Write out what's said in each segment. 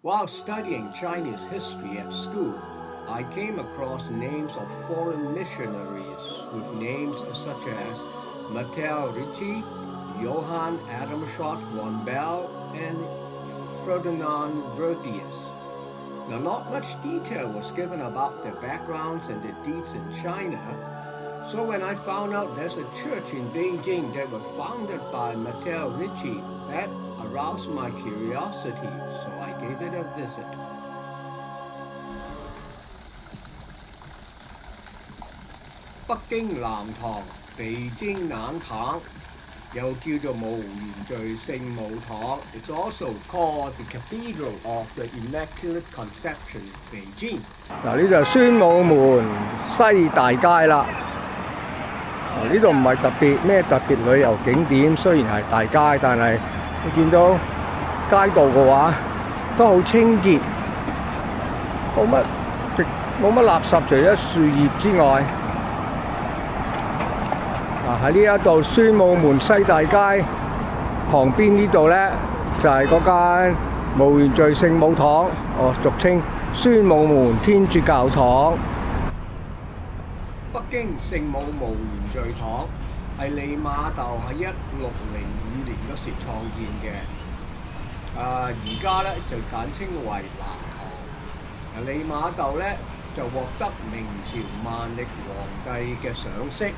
While studying Chinese history at school, I came across names of foreign missionaries with names such as Matteo Ricci, Johann Adam Schott von Bell, and Ferdinand Verdius. Now, not much detail was given about their backgrounds and their deeds in China, so when I found out there's a church in Beijing that was founded by Matteo Ricci, that aroused my curiosity, so I gave it a visit. 北京南堂，北京南堂，又叫做無原罪聖母堂。It's also called the Cathedral of the Immaculate Conception, Beijing. 嗱，呢就係宣武門西大街啦。呢度唔係特別旅遊景點，雖然係大街，但係你見到街道嘅話都好清潔，冇乜垃圾，除咗樹葉之外。喺呢一度宣武門西大街旁邊呢度呢，就係嗰間無原罪聖母堂，俗稱宣武門天主教堂。北京聖母無原罪堂係利瑪竇喺1605年嗰時創建嘅，而家咧就簡稱為南堂。利瑪竇咧就獲得明朝萬曆皇帝嘅賞識，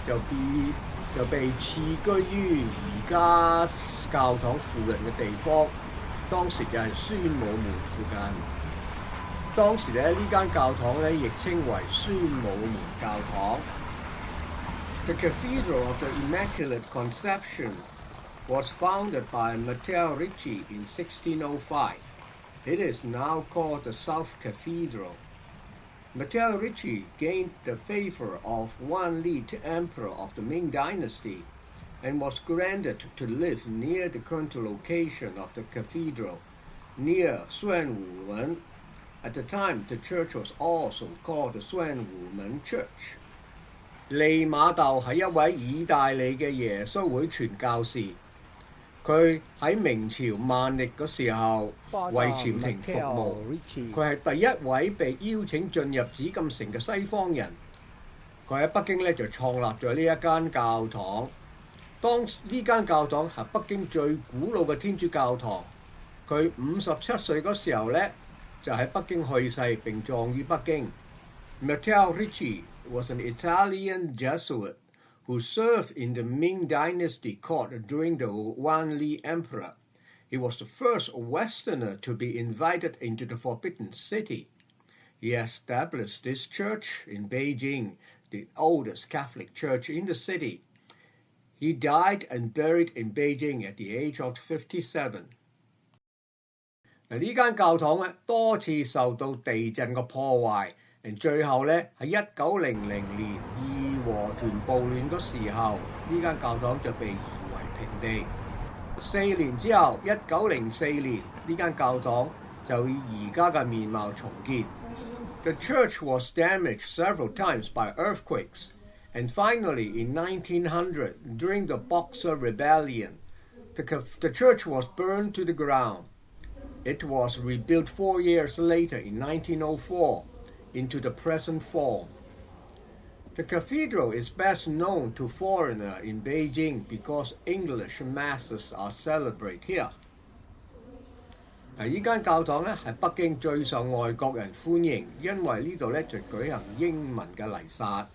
就被賜居於而家教堂附近嘅地方，當時就係宣武門附近。當時咧呢間教堂咧亦稱為宣武門教堂。The Cathedral of the Immaculate Conception was founded by Matteo Ricci in 1605. It is now called the South Cathedral. Matteo Ricci gained the favor of Wan Li, Emperor of the Ming Dynasty, and was granted to live near the current location of the cathedral, near Xuanwu. At the time, the church was also called the Xuanwu Church. 利瑪竇係一位意大利嘅耶穌會傳教士，佢喺明朝萬曆嗰時候為朝廷服務，佢係第一位被邀請進入紫禁城嘅西方人。佢喺北京咧就創立咗呢一間教堂。當呢間教堂係北京最古老嘅天主教堂。佢57歲嗰時候咧就喺北京去世並葬於北京。Matteo Ricci was an Italian Jesuit who served in the Ming Dynasty court during the Wan Li Emperor. He was the first Westerner to be invited into the Forbidden City. He established this church in Beijing, the oldest Catholic church in the city. He died and buried in Beijing at the age of 57. 呢間教堂咧多次受到地震嘅破壞。最後咧喺1900年義和團暴亂嗰時候，呢間教堂就被夷為平地。4年之後，1904年呢間教堂就以而家嘅面貌重建。The church was damaged several times by earthquakes, and finally in 1900, during the Boxer Rebellion, the church was burned to the ground. It was rebuilt 4 years later in 1904.Into the present form. The cathedral is best known to foreigners in Beijing because English masses are celebrated here. 呢間教堂咧係北京最受外國人歡迎，因為呢度咧就舉行英文嘅彌撒。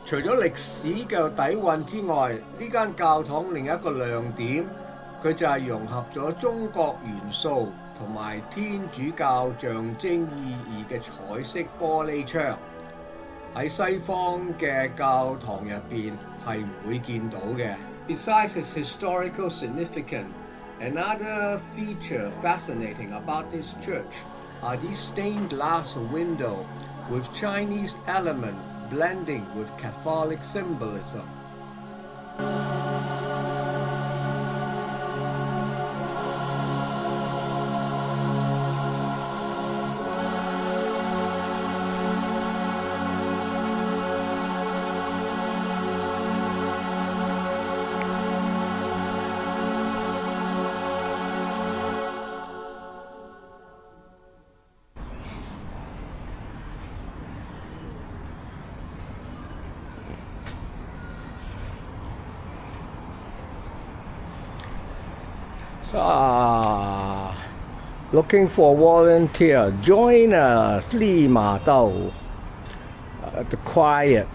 除咗歷史嘅底蘊之外，呢間教堂另一個亮點，佢就係融合咗中國元素同埋天主教象徵意義嘅彩色玻璃窗，喺西方嘅教堂入邊係唔會見到嘅。Besides its historical significance, another feature fascinating about this church are these stained glass windows with Chinese elements blending with Catholic symbolism. Looking for volunteer. Join us, 利玛窦 the choir.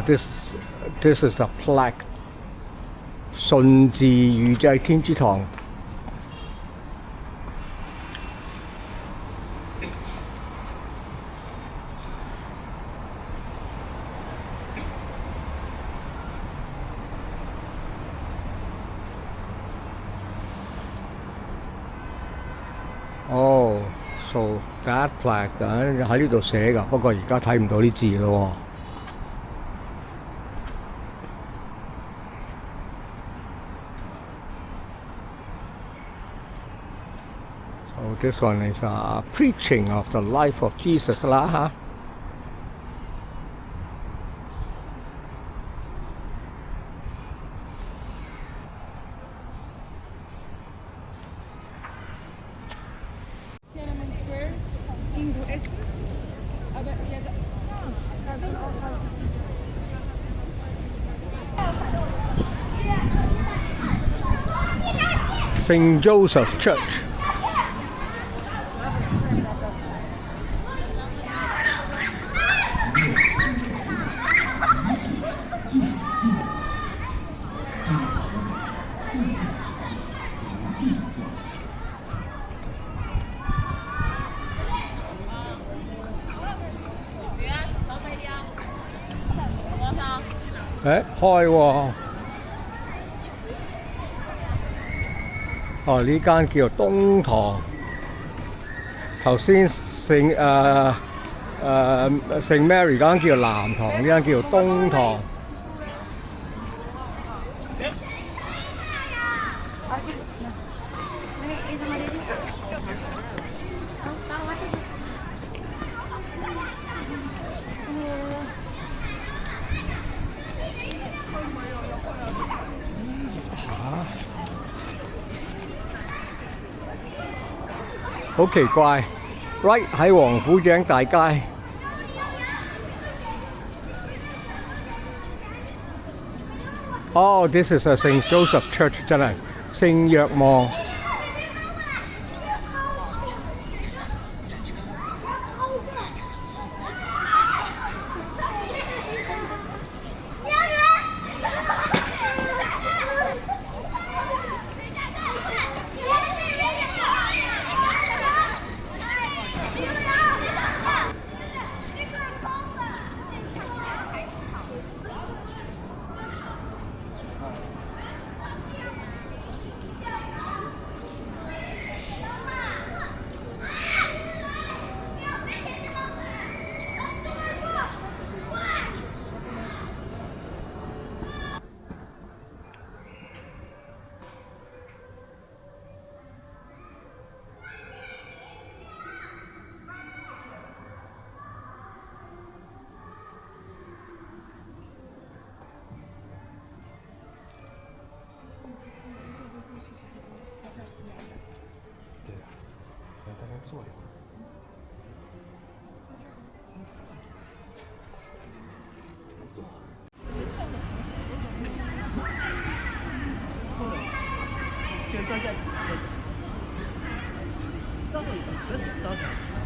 This is a plaque. 順治預製天主堂。So that plaque 喺呢度寫㗎，不過而家睇唔到啲字咯。So this one is preaching of the life of Jesus 啦嚇。St. Joseph Church.開喎！呢間叫東堂，頭先聖Mary 間叫南堂，呢間叫東堂。好奇怪 ，right 喺王府井大街。This is a St. Joseph Church 真係聖若望。告诉你，告诉你。